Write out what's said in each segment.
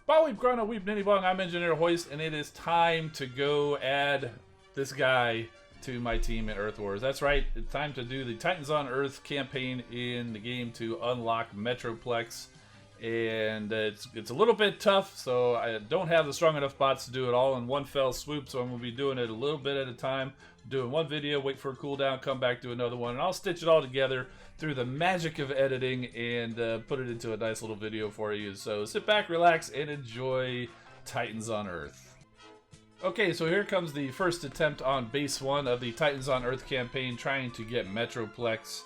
Ba weep grana weep ninny bong, I'm Engineer Hoist, and it is time to go add this guy to my team in Earth Wars. That's right, it's time to do the Titans on Earth campaign in the game to unlock Metroplex. And it's a little bit tough, so I don't have the strong enough bots to do it all in one fell swoop, so I'm going to be doing it a little bit at a time. Doing one video, wait for a cooldown, come back to another one, and I'll stitch it all together through the magic of editing and put it into a nice little video for you. So sit back, relax, and enjoy Titans on Earth. Okay, so here comes the first attempt on base 1 of the Titans on Earth campaign, trying to get Metroplex.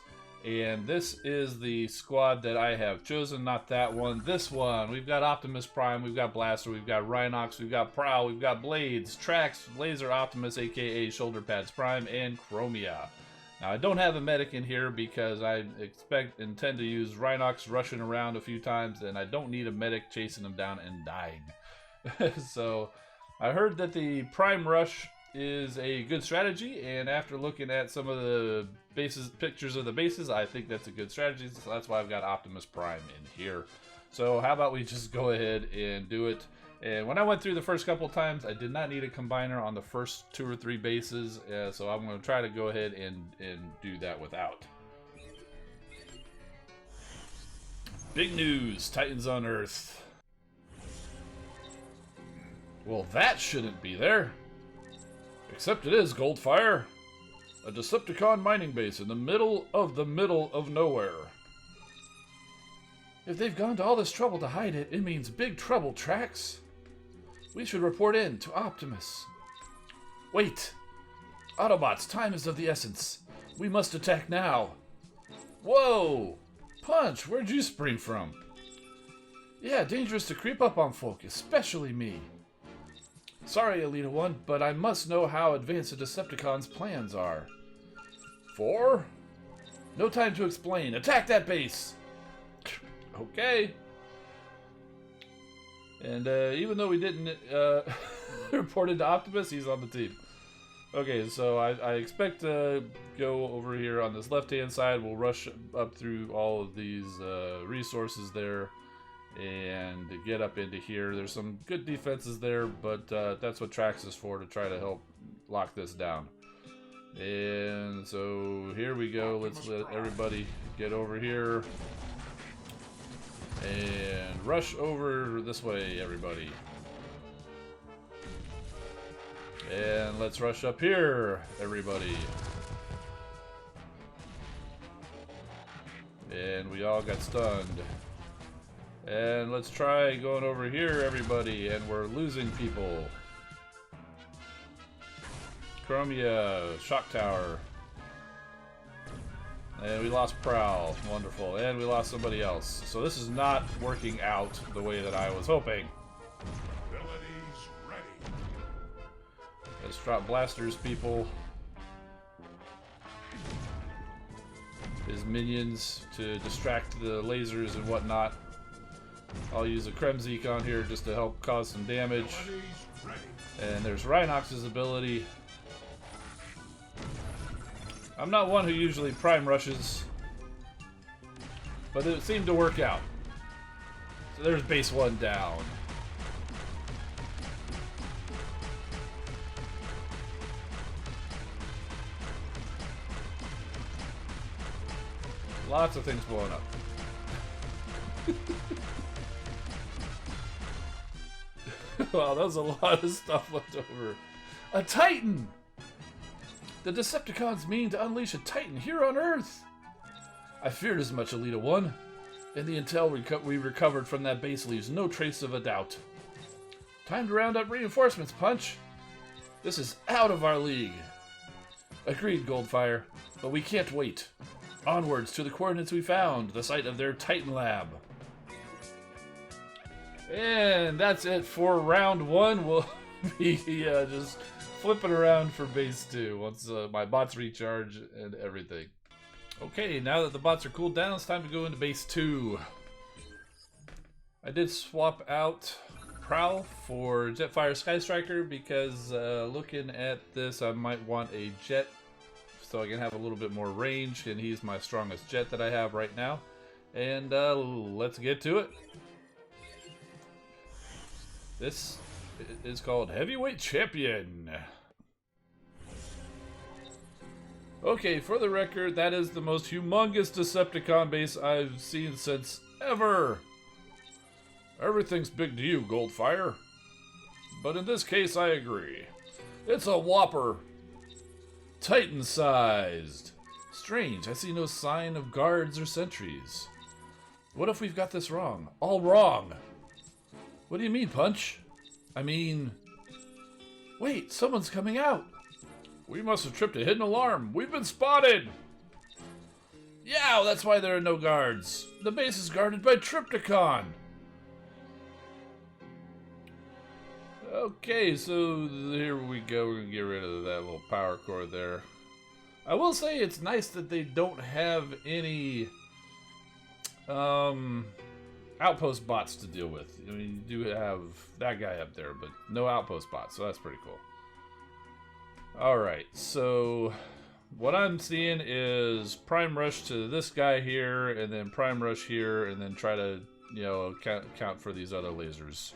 And this is the squad that I have chosen, not that one, this one. We've got Optimus Prime, we've got Blaster, we've got Rhinox, we've got Prowl, we've got Blades, Trax, Laser Optimus, aka Shoulder Pads Prime, and Chromia. Now, I don't have a medic in here because I intend to use Rhinox rushing around a few times, and I don't need a medic chasing him down and dying. So, I heard that the Prime Rush is a good strategy, and after looking at some of the pictures of the bases, I think that's a good strategy, so that's why I've got Optimus Prime in here. So how about we just go ahead and do it. And when I went through the first couple times, I did not need a combiner on the first 2 or 3 bases, so I'm going to try to go ahead and do that without. Big news, Titans on Earth. Well, that shouldn't be there. Except it is, Goldfire. A Decepticon mining base in the middle of nowhere. If they've gone to all this trouble to hide it, it means big trouble, Trax. We should report in to Optimus. Wait! Autobots, time is of the essence. We must attack now. Whoa! Punch, where'd you spring from? Yeah, dangerous to creep up on folk, especially me. Sorry, Elita One, but I must know how advanced the Decepticons' plans are. 4? No time to explain. Attack that base! Okay. And even though we didn't report into Optimus, he's on the team. Okay, so I expect to go over here on this left-hand side. We'll rush up through all of these resources there and get up into here. There's some good defenses there, but that's what Trax is for, to try to help lock this down. And so here we go. Let's let everybody get over here and rush over this way, everybody. And let's rush up here, everybody. And we all got stunned. And let's try going over here, everybody, and we're losing people. Chromia, Shock Tower. And we lost Prowl, wonderful. And we lost somebody else. So this is not working out the way that I was hoping. Abilities ready. Let's drop blasters, people. His minions to distract the lasers and whatnot. I'll use a Kremzik on here just to help cause some damage. And there's Rhinox's ability. I'm not one who usually prime rushes, but it seemed to work out. So there's base 1 down. Lots of things blowing up. Wow, that was a lot of stuff left over. A Titan! The Decepticons mean to unleash a Titan here on Earth! I feared as much, Elita One. And the intel we recovered from that base leaves no trace of a doubt. Time to round up reinforcements, Punch! This is out of our league. Agreed, Goldfire, but we can't wait. Onwards to the coordinates we found, the site of their Titan lab. And that's it for round 1. We'll be just flipping around for base 2 once my bots recharge and everything. Okay, now that the bots are cooled down, it's time to go into base 2. I did swap out Prowl for Jetfire Sky Striker because looking at this, I might want a jet so I can have a little bit more range, and he's my strongest jet that I have right now. And let's get to it. This is called Heavyweight Champion. Okay, for the record, that is the most humongous Decepticon base I've seen since ever. Everything's big to you, Goldfire. But in this case, I agree. It's a whopper. Titan-sized. Strange, I see no sign of guards or sentries. What if we've got this wrong? All wrong. What do you mean, Punch? I mean... Wait, someone's coming out. We must have tripped a hidden alarm. We've been spotted. Yeah, that's why there are no guards. The base is guarded by Trypticon. Okay, so here we go. We're going to get rid of that little power core there. I will say it's nice that they don't have any outpost bots to deal with. I mean, you do have that guy up there, but no outpost bots, so that's pretty cool. Alright, so what I'm seeing is Prime Rush to this guy here, and then Prime Rush here, and then try to, you know, count for these other lasers.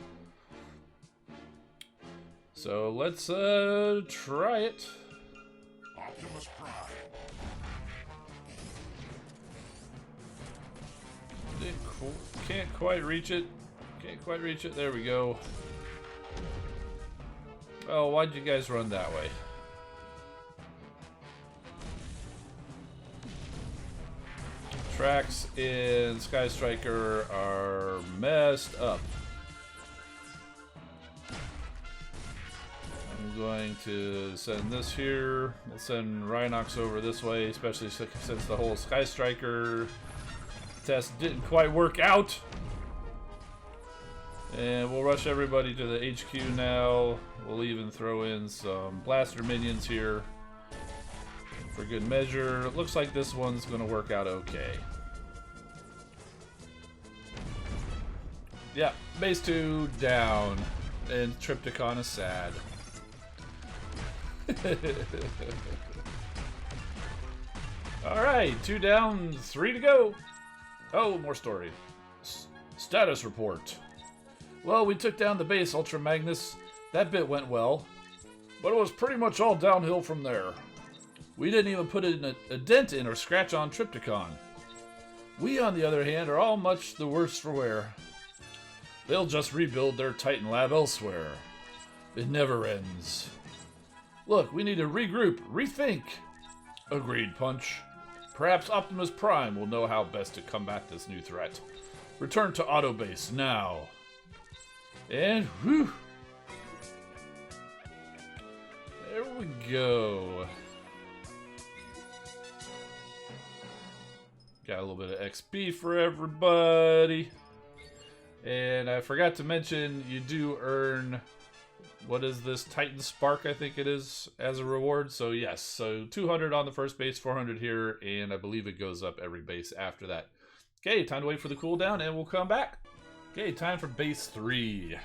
So let's try it. Optimus Prime. Can't quite reach it. Can't quite reach it. There we go. Oh, why'd you guys run that way? Tracks in Sky Striker are messed up. I'm going to send this here. We'll send Rhinox over this way, especially since the whole Sky Striker test didn't quite work out. And we'll rush everybody to the HQ now. We'll even throw in some blaster minions here for good measure. It looks like this one's going to work out okay. Yeah, base 2 down. And Trypticon is sad. Alright, 2 down, 3 to go. Oh, more story. Status report. Well, we took down the base, Ultra Magnus. That bit went well. But it was pretty much all downhill from there. We didn't even put in a dent in or scratch on Trypticon. We, on the other hand, are all much the worse for wear. They'll just rebuild their Titan lab elsewhere. It never ends. Look, we need to regroup, rethink. Agreed, Punch. Perhaps Optimus Prime will know how best to combat this new threat. Return to Auto Base now. And whew. There we go. Got a little bit of XP for everybody. And I forgot to mention, you do earn, what is this, Titan Spark, I think it is, as a reward. So yes, so 200 on the first base, 400 here, and I believe it goes up every base after that. Okay, time to wait for the cooldown, and we'll come back. Okay, time for base 3.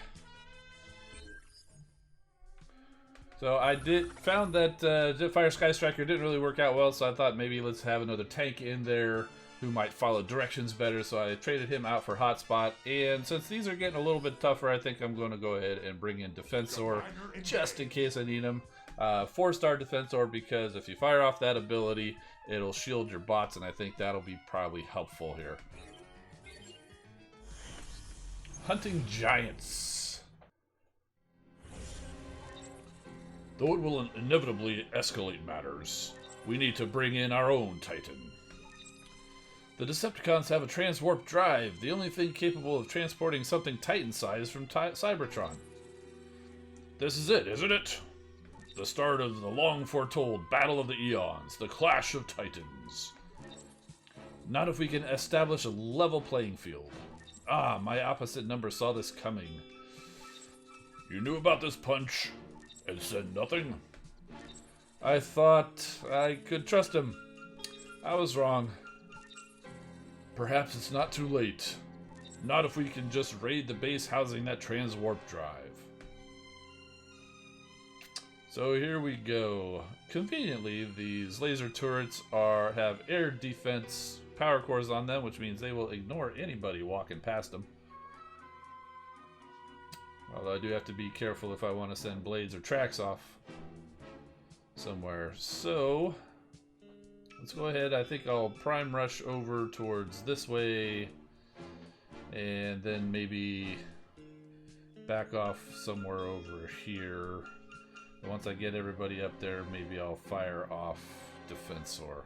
So I found that Jetfire Sky Striker didn't really work out well, so I thought maybe let's have another tank in there who might follow directions better, so I traded him out for Hotspot. And since these are getting a little bit tougher, I think I'm going to go ahead and bring in Defensor, just in case I need him. 4-star Defensor, because if you fire off that ability, it'll shield your bots, and I think that'll be probably helpful here. Hunting Giants. Though it will inevitably escalate matters, we need to bring in our own Titan. The Decepticons have a transwarp drive, the only thing capable of transporting something Titan-sized from Cybertron. This is it, isn't it? The start of the long-foretold Battle of the Eons, the Clash of Titans. Not if we can establish a level playing field. Ah, my opposite number saw this coming. You knew about this, Punch, and said nothing? I thought I could trust him. I was wrong. Perhaps it's not too late. Not if we can just raid the base housing that transwarp drive. So here we go. Conveniently, these laser turrets have air defense power cores on them, which means they will ignore anybody walking past them. Although I do have to be careful if I want to send blades or tracks off somewhere. So let's go ahead. I think I'll prime rush over towards this way, and then maybe back off somewhere over here. Once I get everybody up there, maybe I'll fire off Defensor.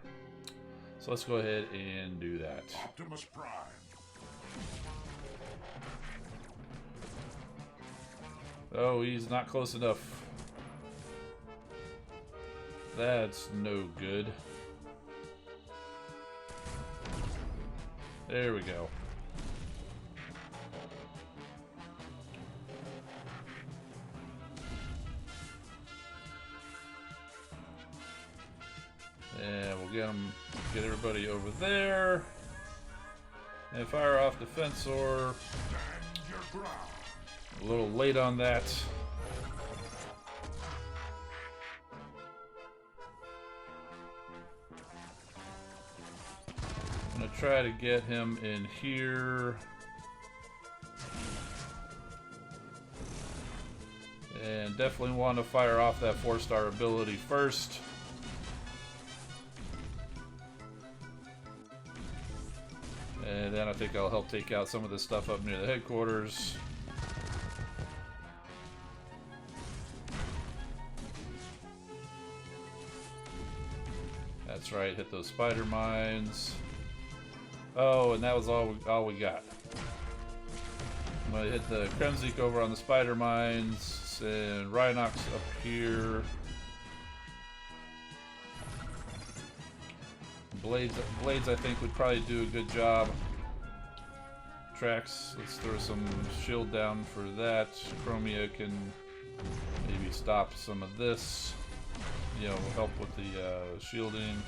So let's go ahead and do that. Optimus Prime. Oh, he's not close enough. That's no good. There we go. And we'll get everybody over there. And fire off Defensor. A little late on that. I'm gonna try to get him in here. And definitely want to fire off that 4-star ability first. And then I think I'll help take out some of this stuff up near the headquarters. That's right, hit those spider mines. Oh, and that was all we got. I'm gonna hit the Kremzik over on the spider mines, and Rhinox up here. Blades I think would probably do a good job. Tracks, let's throw some shield down for that. Chromia can maybe stop some of this. You know, help with the shielding.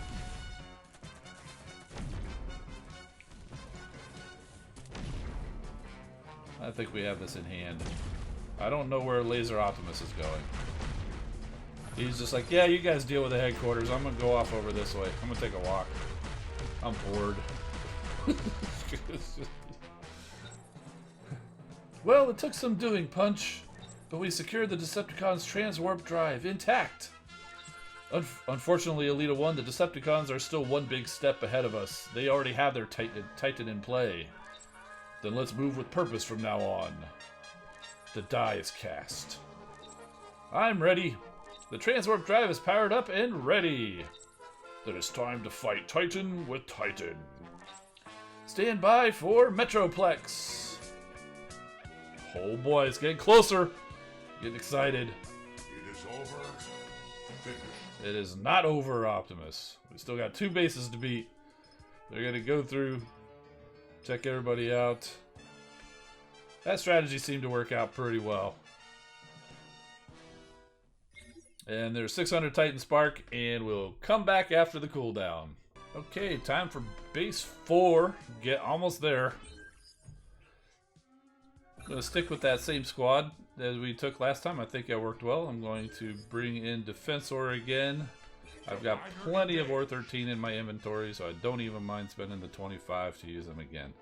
I think we have this in hand. I don't know where Laser Optimus is going. He's just like, yeah, you guys deal with the headquarters. I'm gonna go off over this way. I'm gonna take a walk. I'm bored. Well, it took some doing, Punch, but we secured the Decepticons' transwarp drive intact. Unfortunately, Elita 1, the Decepticons are still one big step ahead of us. They already have their Titan in play. Then let's move with purpose from now on. The die is cast. I'm ready. The transwarp drive is powered up and ready. Then it's time to fight Titan with Titan. Stand by for Metroplex. Oh boy, it's getting closer. Getting excited. It is over. Finished. It is not over, Optimus. We still got 2 bases to beat. They're gonna go through, check everybody out. That strategy seemed to work out pretty well. And there's 600 Titan Spark, and we'll come back after the cooldown. Okay, time for base 4. Get almost there. I'm going to stick with that same squad as we took last time. I think it worked well. I'm going to bring in Defensor again. I've got plenty of Ore 13 in my inventory, so I don't even mind spending the 25 to use them again.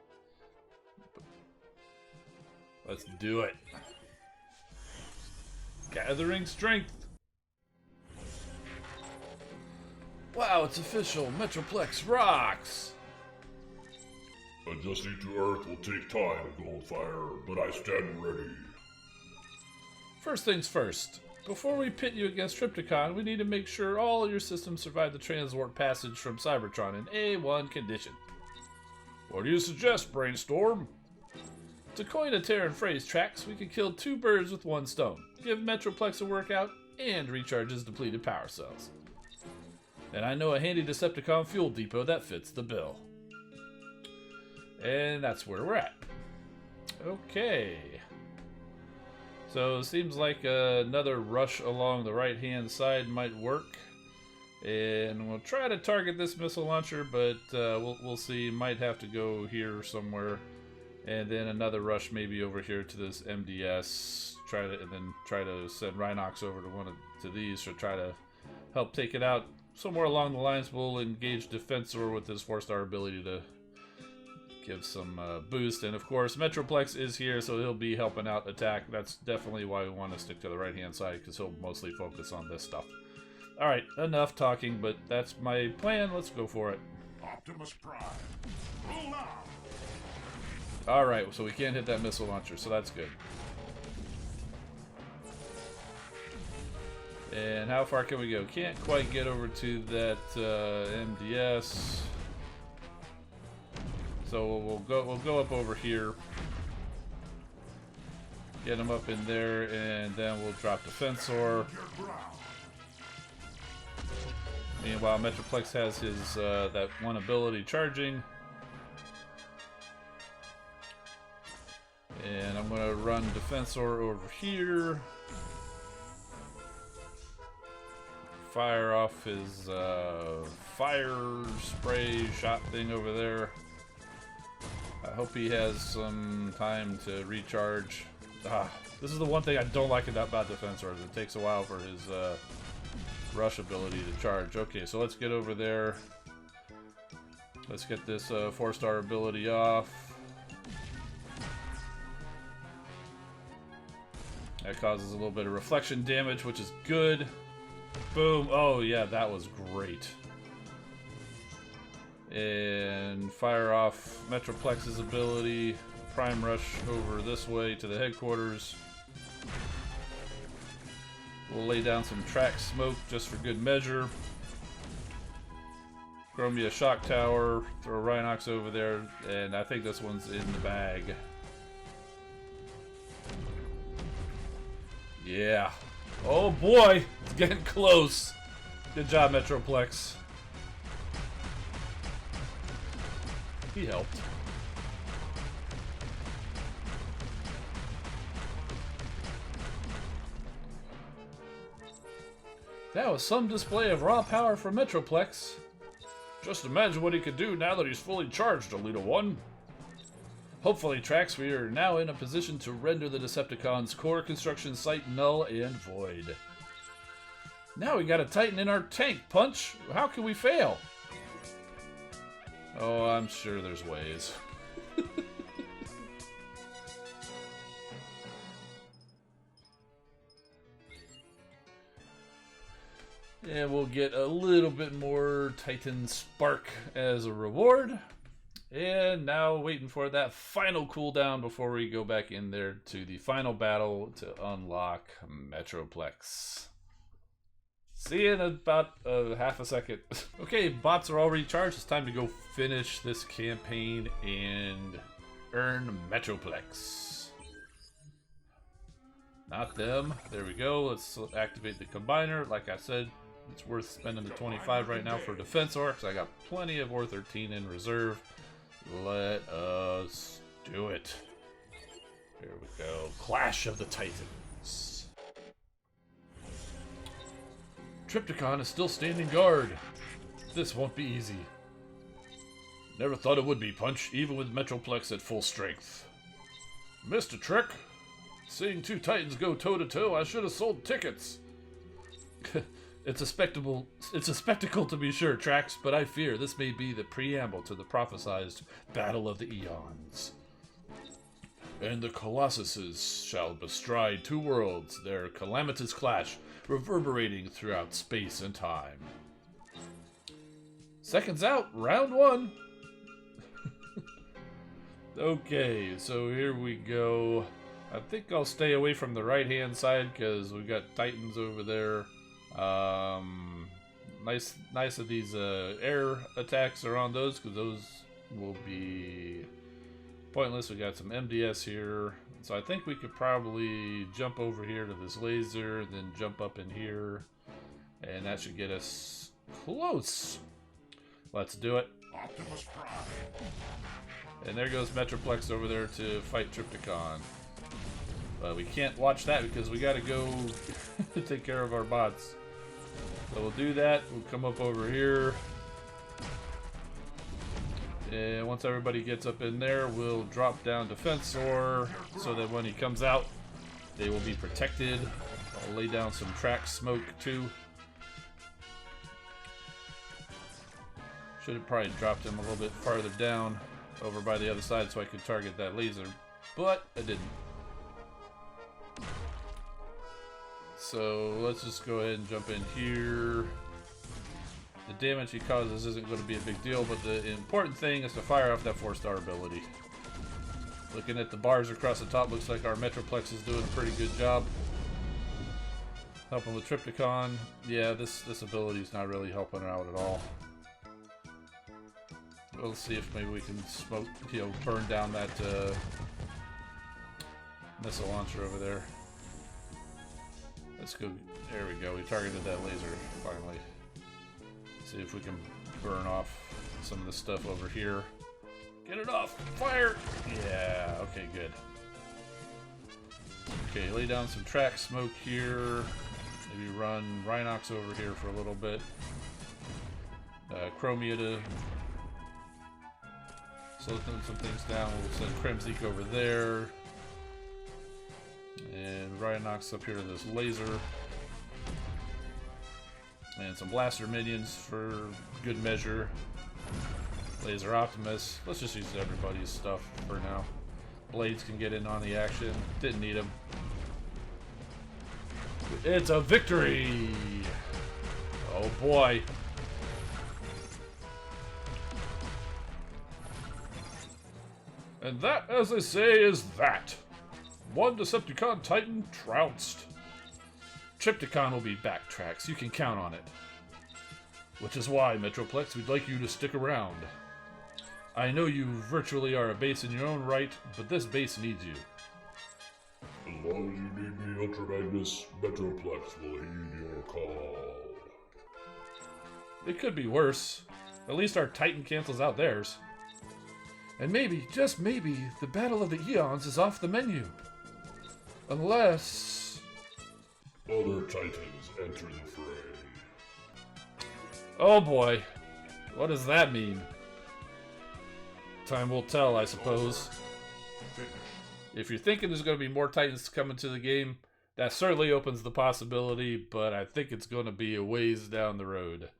Let's do it. Gathering strength. Wow, it's official. Metroplex rocks. Adjusting to Earth will take time, Goldfire, but I stand ready. First things first. Before we pit you against Trypticon, we need to make sure all your systems survive the transwarp passage from Cybertron in A1 condition. What do you suggest, Brainstorm? To coin a Terran phrase, Trax, we can kill 2 birds with 1 stone. Give Metroplex a workout and recharge his depleted power cells. And I know a handy Decepticon fuel depot that fits the bill. And that's where we're at. Okay. So it seems like another rush along the right-hand side might work. And we'll try to target this missile launcher, but we'll see. Might have to go here somewhere. And then another rush maybe over here to this MDS. And then try to send Rhinox over to one of these to try to help take it out. Somewhere along the lines, we'll engage Defensor with his 4-star ability to give some boost. And of course, Metroplex is here, so he'll be helping out attack. That's definitely why we want to stick to the right-hand side, because he'll mostly focus on this stuff. Alright, enough talking, but that's my plan. Let's go for it. Optimus Prime, roll out. Alright, so we can't hit that missile launcher, so that's good. And how far can we go? Can't quite get over to that MDS. So we'll go up over here. Get him up in there, and then we'll drop Defensor. Meanwhile, Metroplex has his that one ability charging. And I'm gonna run Defensor over here. Fire off his fire spray shot thing over there. I hope he has some time to recharge. This is the one thing I don't like about Defensor, is it takes a while for his rush ability to charge. Okay, so let's get over there. Let's get this 4-star ability off. That causes a little bit of reflection damage, which is good. Boom. Oh, yeah, that was great. And fire off Metroplex's ability. Prime rush over this way to the headquarters. We'll lay down some track smoke just for good measure. Throw me a shock tower. Throw Rhinox over there. And I think this one's in the bag. Yeah. Oh boy, it's getting close. Good job, Metroplex. He helped. That was some display of raw power from Metroplex. Just imagine what he could do now that he's fully charged, Alita 1. Hopefully, Trax, we are now in a position to render the Decepticons' core construction site null and void. Now we got a Titan in our tank, Punch! How can we fail? Oh, I'm sure there's ways. And we'll get a little bit more Titan Spark as a reward. And now waiting for that final cooldown before we go back in there to the final battle to unlock Metroplex. See you in about half a second. Okay, bots are all recharged. It's time to go finish this campaign and earn Metroplex. Not them. There we go. Let's activate the combiner. Like I said, it's worth spending the 25 right now for Defensor, because I got plenty of War 13 in reserve. Let us do it. Here we go. Clash of the Titans. Trypticon is still standing guard. This won't be easy. Never thought it would be, Punch, even with Metroplex at full strength. Missed a trick. Seeing two Titans go toe-to-toe, I should have sold tickets. It's a spectacle to be sure, Trax, but I fear this may be the preamble to the prophesized Battle of the Eons. And the Colossuses shall bestride two worlds, their calamitous clash reverberating throughout space and time. Seconds out, round one! Okay, so here we go. I think I'll stay away from the right-hand side because we've got Titans over there. Nice of these air attacks are on those, because those will be pointless. We got some MDS here, so I think we could probably jump over here to this laser, then jump up in here, and that should get us close. Let's do it. Optimus Prime. And there goes Metroplex over there to fight Trypticon. But we can't watch that because we gotta go take care of our bots. So we'll do that. We'll come up over here. And once everybody gets up in there, we'll drop down Defensor so that when he comes out, they will be protected. I'll lay down some track smoke too. Should have probably dropped him a little bit farther down. over by the other side so I could target that laser, but I didn't. So let's just go ahead and jump in here. The damage he causes isn't going to be a big deal, but the important thing is to fire off that 4-star ability. Looking at the bars across the top, looks like our Metroplex is doing a pretty good job. Helping with Triptychon. Yeah, this ability is not really helping out at all. We'll see if maybe we can smoke, burn down that missile launcher over there. Let's go. There we go. We targeted that laser finally. See if we can burn off some of the stuff over here. Get it off! Fire! Yeah, okay, good. Okay, lay down some track smoke here. Maybe run Rhinox over here for a little bit. Chromia to slow some things down. We'll send Kremzik over there. And Rhinox up here to this laser. And some blaster minions for good measure. Laser Optimus. Let's just use everybody's stuff for now. Blades can get in on the action. Didn't need them. It's a victory! Oh boy. And that, as they say, is that. One Decepticon Titan trounced. Triptychon will be backtracks, you can count on it. Which is why, Metroplex, we'd like you to stick around. I know you virtually are a base in your own right, but this base needs you. As long as you need me, Ultra Magnus, Metroplex will heed your call. It could be worse. At least our Titan cancels out theirs. And maybe, just maybe, the Battle of the Eons is off the menu. Unless... Other Titans enter the fray. Oh boy. What does that mean? Time will tell, I suppose. If you're thinking there's going to be more Titans coming to the game, that certainly opens the possibility, but I think it's going to be a ways down the road.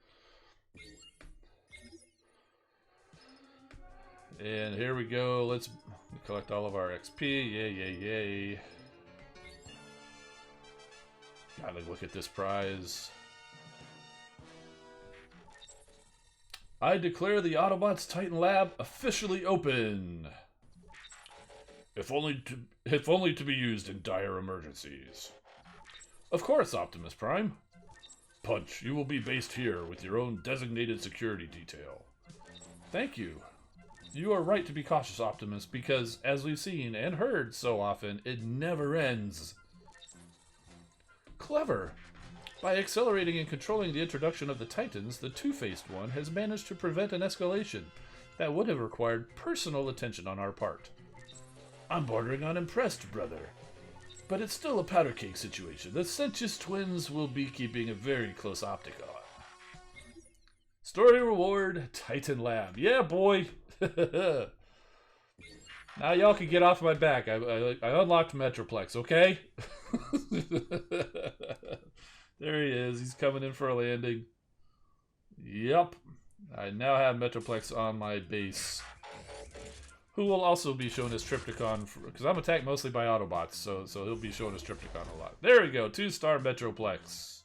And here we go. Let's collect all of our XP. Yay, yay, yay. Gotta look at this prize. I declare the Autobots Titan Lab officially open. If only to be used in dire emergencies. Of course, Optimus Prime. Punch, you will be based here with your own designated security detail. Thank you. You are right to be cautious, Optimus, because, as we've seen and heard so often, it never ends. Clever. By accelerating and controlling the introduction of the Titans, the Two-Faced One has managed to prevent an escalation that would have required personal attention on our part. I'm bordering on impressed, brother. But it's still a powder cake situation. The Sentius twins will be keeping a very close optic on. Story reward, Titan Lab. Yeah, boy! Now y'all can get off my back. I unlocked Metroplex, okay? There he is. He's coming in for a landing. Yep. I now have Metroplex on my base. Who will also be shown as Triptychon, because I'm attacked mostly by Autobots, so he'll be shown as Triptychon a lot. There we go, 2-star Metroplex.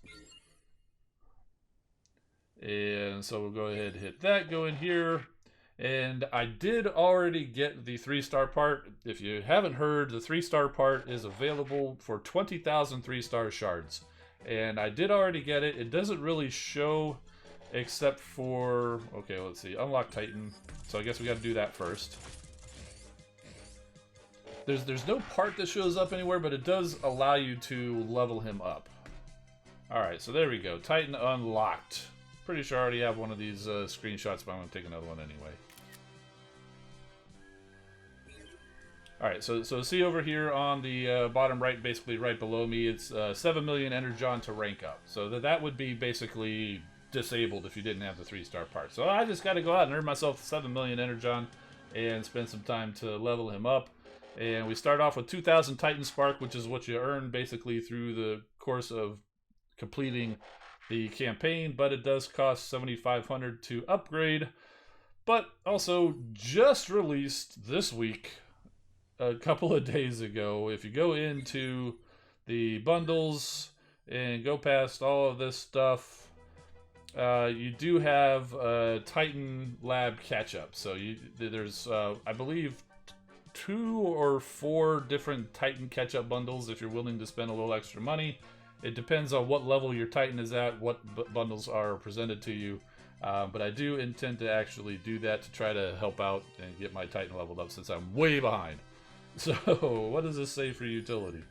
And so we'll go ahead and hit that, go in here. And I did already get the 3-star part. If you haven't heard, the 3-star part is available for 20,000 3-star shards. And I did already get it. It doesn't really show except for... Okay, let's see. Unlock Titan. So I guess we got to do that first. There's no part that shows up anywhere, but it does allow you to level him up. Alright, so there we go. Titan unlocked. Pretty sure I already have one of these screenshots, but I'm going to take another one anyway. Alright, so see over here on the bottom right, basically right below me, it's 7 million Energon to rank up. So that would be basically disabled if you didn't have the 3-star part. So I just got to go out and earn myself 7 million Energon and spend some time to level him up. And we start off with 2,000 Titan Spark, which is what you earn basically through the course of completing the campaign, but it does cost 7,500 to upgrade. but also just released this week, a couple of days ago. If you go into the bundles and go past all of this stuff, you do have a Titan Lab catch-up. So there's, I believe, 2 or 4 different Titan catch-up bundles if you're willing to spend a little extra money. It depends on what level your Titan is at, what bundles are presented to you. But I do intend to actually do that to try to help out and get my Titan leveled up since I'm way behind. So, what does this say for utility?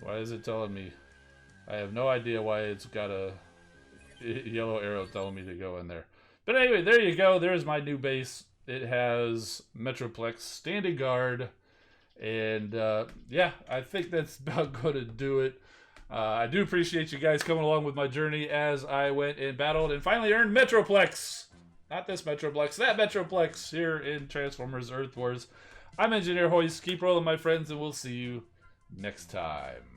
Why is it telling me? I have no idea why it's got a yellow arrow telling me to go in there. But anyway, there you go. There's my new base. It has Metroplex standing guard. And yeah, I think that's about going to do it. I do appreciate you guys coming along with my journey as I went and battled and finally earned Metroplex. Not this Metroplex, that Metroplex here in Transformers Earth Wars. I'm Engineer Hoist. Keep rolling, my friends, and we'll see you next time.